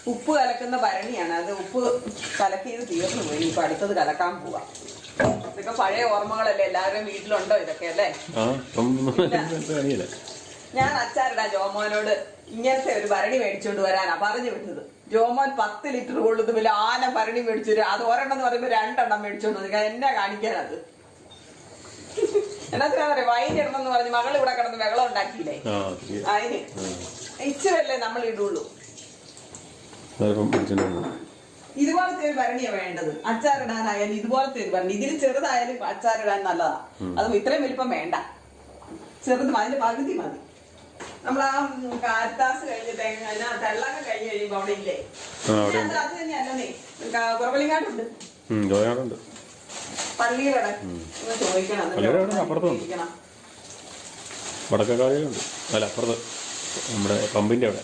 ഉപ്പ് കലക്കുന്ന ഭരണിയാണ്. അത് ഉപ്പ് കലക്കിയത് തീർന്നു പോയി. ഇപ്പൊ അടുത്തത് കലക്കാൻ പോവാ. ഇതൊക്കെ പഴയ ഓർമ്മകളല്ലേ, എല്ലാവരും വീട്ടിലുണ്ടോ ഇതൊക്കെ അല്ലേ? ഞാൻ അച്ചാറിടാ ജോമോനോട് ഇങ്ങനത്തെ ഒരു ഭരണി മേടിച്ചോണ്ട് വരാനാ പറഞ്ഞു വിട്ടത്. ജോമോൻ 10 ലിറ്റർ കൊള്ളുന്ന വലിയ ആന ഭരണി മേടിച്ചു വരും. അത് ഒരെണ്ണം എന്ന് പറയുമ്പോ 2 മേടിച്ചോണ്ട് വന്നു. എന്നെ കാണിക്കാനത് എന്നാ പറയാ, വൈൻ ഇടണം എന്ന് പറഞ്ഞ് മകൾ ഇവിടെ കിടന്ന് വെള്ളം ഉണ്ടാക്കിയില്ലേ, അതിന് ഇച്ചിരല്ലേ നമ്മൾ ഇടുള്ളൂ. ഇതുപോലത്തെ ഒരു ഭരണിയാണ് വേണ്ടത് അച്ചാറിടാനായാലും. ഇതുപോലത്തെ ഒരു ഭരണി, ഇതിൽ ചെറുതായാലും അച്ചാറിടാൻ നല്ലതാ. അതും ഇത്രയും വലിപ്പം വേണ്ട, ചെറുതും അതിന്റെ പകുതി മതി. നമ്മൾ ആ കാറ്റാസ് കഴിഞ്ഞ് തെള്ളൊക്കെ കഴിഞ്ഞ് കഴിയുമ്പോ അവിടെ ഇല്ലേ, അത് തന്നെയല്ലേ കുറവലിങ്ങാട്ടുണ്ട്, പള്ളിയുടെ ചോദിക്കണം. വടക്കക്കാളികളുണ്ട്, അല്ല അപ്പുറത്ത് നമ്മുടെ പമ്പിന്റെ അവിടെ.